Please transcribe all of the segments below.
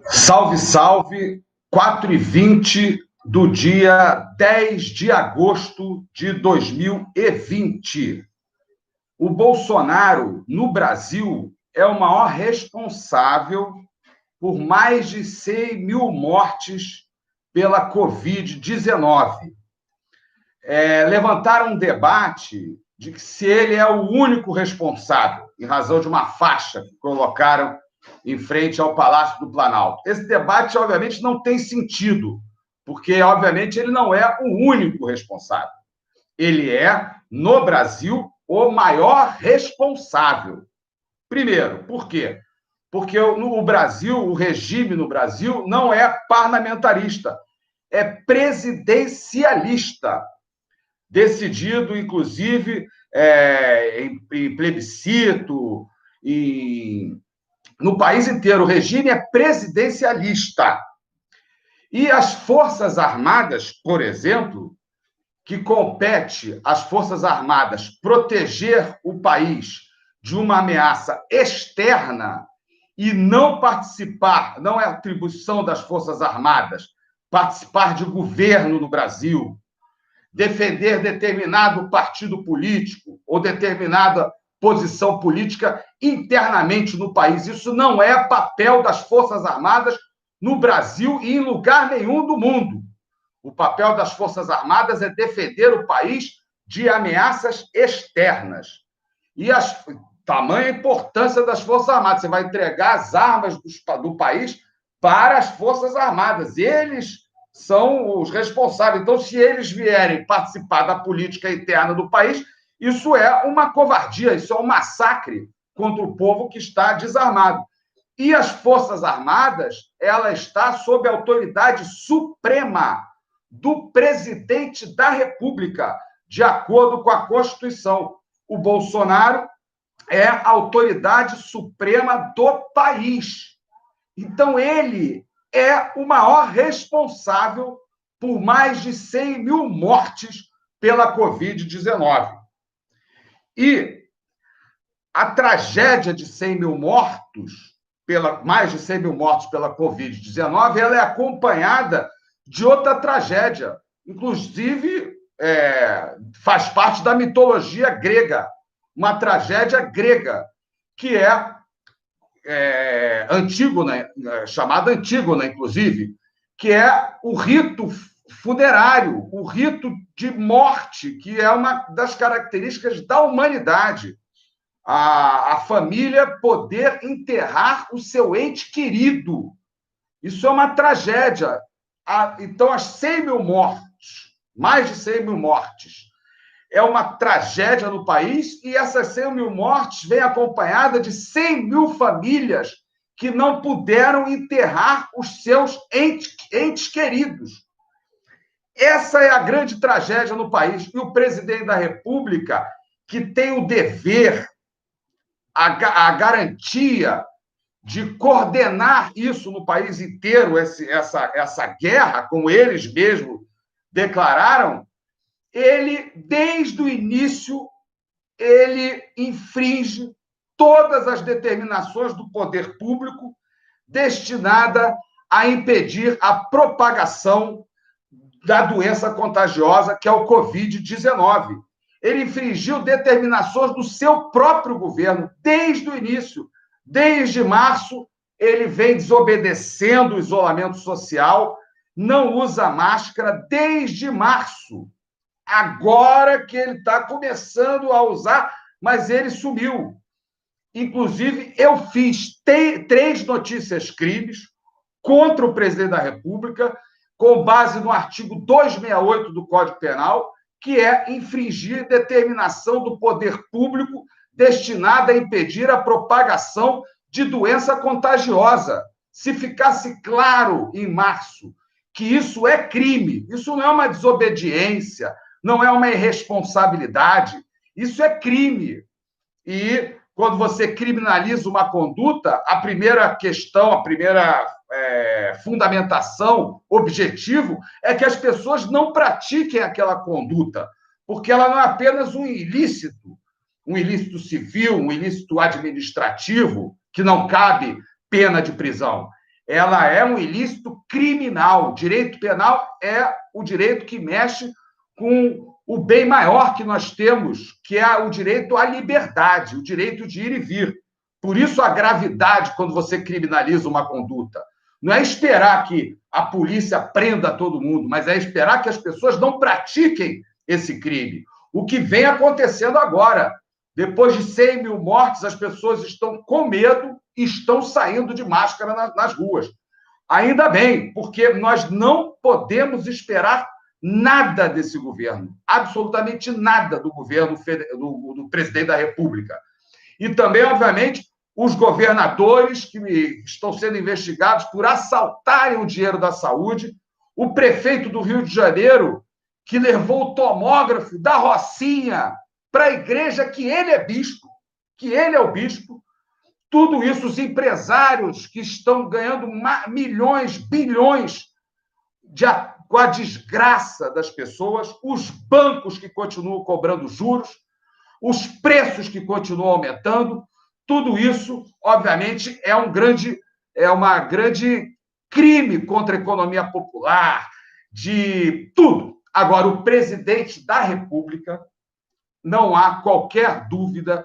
Salve, salve, 4h20 do dia 10 de agosto de 2020. O Bolsonaro, no Brasil, é o maior responsável por mais de 100 mil mortes pela Covid-19. Levantaram um debate de que se ele é o único responsável, em razão de uma faixa que colocaram em frente ao Palácio do Planalto. Esse debate, obviamente, não tem sentido, porque, obviamente, ele não é o único responsável. Ele é, no Brasil, o maior responsável. Primeiro, por quê? Porque o Brasil, o regime no Brasil, não é parlamentarista, é presidencialista, decidido, inclusive, em plebiscito, no país inteiro. O regime é presidencialista. E as Forças Armadas, por exemplo, que compete às Forças Armadas proteger o país de uma ameaça externa e não participar, não é atribuição das Forças Armadas participar de governo no Brasil, defender determinado partido político ou determinada posição política internamente no país. Isso não é papel das Forças Armadas no Brasil e em lugar nenhum do mundo. O papel das Forças Armadas é defender o país de ameaças externas. E tamanha importância das Forças Armadas. Você vai entregar as armas do país para as Forças Armadas. Eles são os responsáveis. Então, se eles vierem participar da política interna do país, isso é uma covardia, isso é um massacre contra o povo que está desarmado. E as Forças Armadas, ela está sob a autoridade suprema do presidente da República, de acordo com a Constituição. O Bolsonaro é a autoridade suprema do país. Então, ele é o maior responsável por mais de 100 mil mortes pela Covid-19. E a tragédia de 100 mil mortos, mais de 100 mil mortos pela Covid-19, ela é acompanhada de outra tragédia. Inclusive, faz parte da mitologia grega, uma tragédia grega, que é Antígona, chamada Antígona, inclusive, que é o rito funerário, o rito de morte, que é uma das características da humanidade. A família poder enterrar o seu ente querido. Isso é uma tragédia. Então, as 100 mil mortes, mais de 100 mil mortes, é uma tragédia no país, e essas 100 mil mortes vêm acompanhadas de 100 mil famílias que não puderam enterrar os seus entes queridos. Essa é a grande tragédia no país. E o presidente da República, que tem o dever, a garantia de coordenar isso no país inteiro, essa guerra, como eles mesmos declararam, ele, desde o início, ele infringe todas as determinações do poder público destinada a impedir a propagação da doença contagiosa, que é o Covid-19. Ele infringiu determinações do seu próprio governo desde o início. Desde março, ele vem desobedecendo o isolamento social, não usa máscara desde março. Agora que ele está começando a usar, mas ele sumiu. Inclusive, eu fiz 3 notícias crimes contra o presidente da República, com base no artigo 268 do Código Penal, que é infringir determinação do poder público destinada a impedir a propagação de doença contagiosa. Se ficasse claro em março que isso é crime, isso não é uma desobediência, não é uma irresponsabilidade, isso é crime. E quando você criminaliza uma conduta, a primeira questão, a primeira fundamentação, objetivo, é que as pessoas não pratiquem aquela conduta. porque ela não é apenas um ilícito civil, um ilícito administrativo, que não cabe pena de prisão. Ela é um ilícito criminal. O direito penal é o direito que mexe com o bem maior que nós temos, que é o direito à liberdade, o direito de ir e vir. Por isso a gravidade quando você criminaliza uma conduta. Não é esperar que a polícia prenda todo mundo, mas é esperar que as pessoas não pratiquem esse crime. O que vem acontecendo agora. Depois de 100 mil mortes, as pessoas estão com medo e estão saindo de máscara nas ruas. Ainda bem, porque nós não podemos esperar nada desse governo, absolutamente nada do governo do presidente da República. E também, obviamente, os governadores que estão sendo investigados por assaltarem o dinheiro da saúde, o prefeito do Rio de Janeiro, que levou o tomógrafo da Rocinha para a igreja que ele é bispo, que ele é o bispo. Tudo isso, os empresários que estão ganhando milhões, bilhões com a desgraça das pessoas, os bancos que continuam cobrando juros, os preços que continuam aumentando, tudo isso, obviamente, é uma grande crime contra a economia popular, de tudo. Agora, o presidente da República, não há qualquer dúvida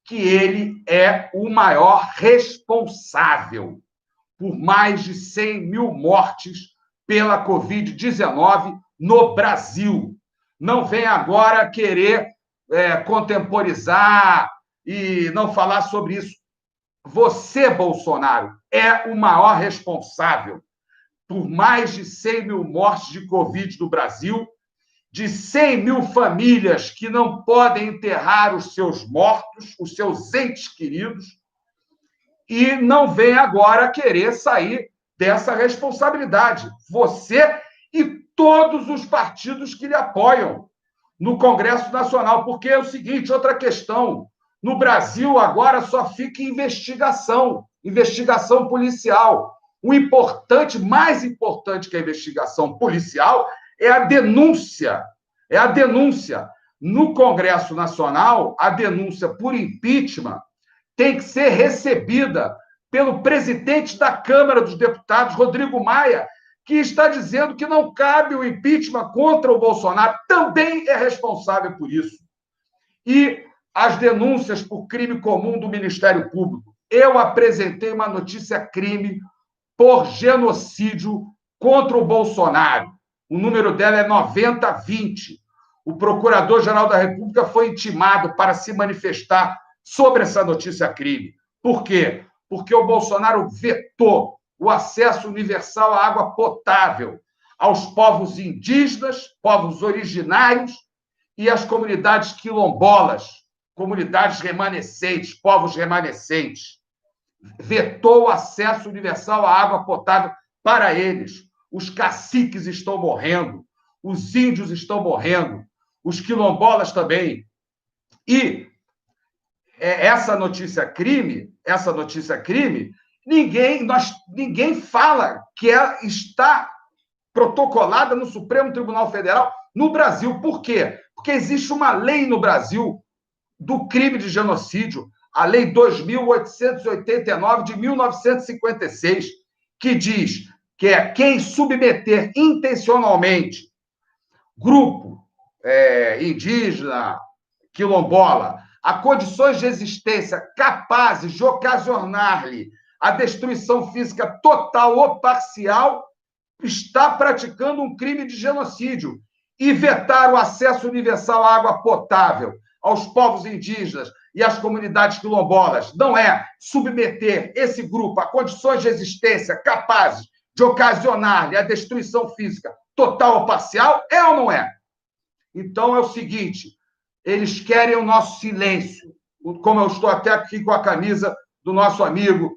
que ele é o maior responsável por mais de 100 mil mortes pela Covid-19 no Brasil. Não vem agora querer contemporizar e não falar sobre isso. Você, Bolsonaro, é o maior responsável por mais de 100 mil mortes de Covid no Brasil, de 100 mil famílias que não podem enterrar os seus mortos, os seus entes queridos, e não vem agora querer sair dessa responsabilidade. Você e todos os partidos que lhe apoiam no Congresso Nacional, porque é o seguinte, outra questão, no Brasil agora só fica investigação policial. Mais importante que a investigação policial é a denúncia. No Congresso Nacional, a denúncia por impeachment tem que ser recebida pelo presidente da Câmara dos Deputados, Rodrigo Maia, que está dizendo que não cabe o impeachment contra o Bolsonaro, também é responsável por isso. E as denúncias por crime comum do Ministério Público. Eu apresentei uma notícia-crime por genocídio contra o Bolsonaro. O número dela é 9020. O Procurador-Geral da República foi intimado para se manifestar sobre essa notícia-crime. Por quê? Porque o Bolsonaro vetou o acesso universal à água potável aos povos indígenas, povos originários e às comunidades quilombolas, comunidades remanescentes, povos remanescentes. Vetou o acesso universal à água potável para eles. Os caciques estão morrendo, os índios estão morrendo, os quilombolas também. E essa notícia crime, ninguém fala que ela está protocolada no Supremo Tribunal Federal no Brasil. Por quê? Porque existe uma lei no Brasil do crime de genocídio, a Lei 2.889 de 1956, que diz que é quem submeter intencionalmente grupo indígena, quilombola, a condições de existência capazes de ocasionar-lhe a destruição física total ou parcial, está praticando um crime de genocídio. E vetar o acesso universal à água potável aos povos indígenas e às comunidades quilombolas não é submeter esse grupo a condições de existência capazes de ocasionar-lhe a destruição física total ou parcial? É ou não é? Então é o seguinte, eles querem o nosso silêncio, como eu estou até aqui com a camisa do nosso amigo,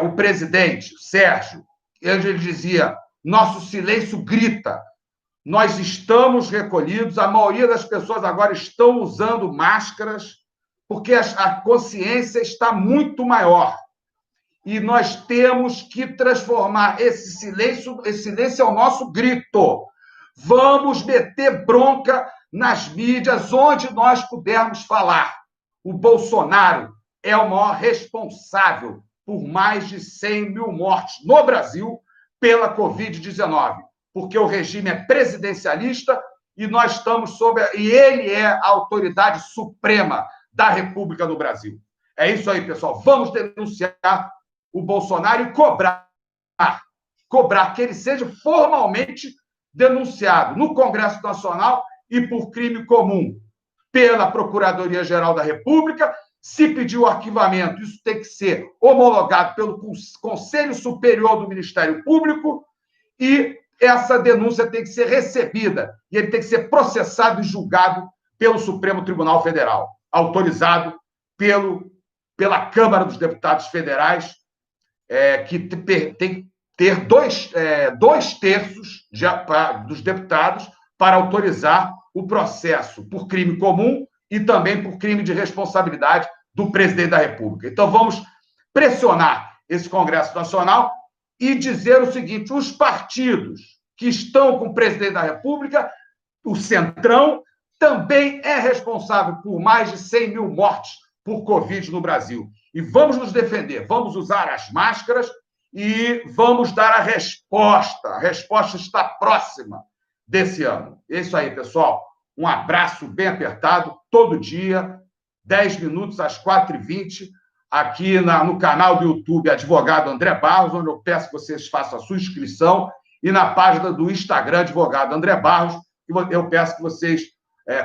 o presidente, Sérgio, ele dizia, nosso silêncio grita, nós estamos recolhidos, a maioria das pessoas agora estão usando máscaras, porque a consciência está muito maior. E nós temos que transformar esse silêncio é o nosso grito. Vamos meter bronca nas mídias, onde nós pudermos falar. O Bolsonaro é o maior responsável por mais de 100 mil mortes no Brasil pela Covid-19, porque o regime é presidencialista e nós estamos e ele é a autoridade suprema da República no Brasil. É isso aí, pessoal. Vamos denunciar o Bolsonaro e cobrar que ele seja formalmente denunciado no Congresso Nacional e por crime comum pela Procuradoria-Geral da República. Se pedir o arquivamento, isso tem que ser homologado pelo Conselho Superior do Ministério Público e essa denúncia tem que ser recebida e ele tem que ser processado e julgado pelo Supremo Tribunal Federal, autorizado pela Câmara dos Deputados Federais, que tem que ter dois terços dos deputados para autorizar o processo por crime comum e também por crime de responsabilidade do presidente da República. Então, vamos pressionar esse Congresso Nacional e dizer o seguinte: os partidos que estão com o presidente da República, o Centrão, também é responsável por mais de 100 mil mortes por Covid no Brasil. E vamos nos defender, vamos usar as máscaras e vamos dar a resposta. A resposta está próxima desse ano. É isso aí, pessoal. Um abraço bem apertado, todo dia, 10 minutos às 4h20, aqui no canal do YouTube Advogado André Barros, onde eu peço que vocês façam a sua inscrição, e na página do Instagram Advogado André Barros, eu peço que vocês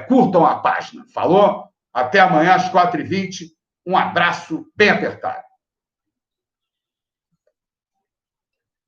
curtam a página. Falou? Até amanhã às 4h20. Um abraço bem apertado.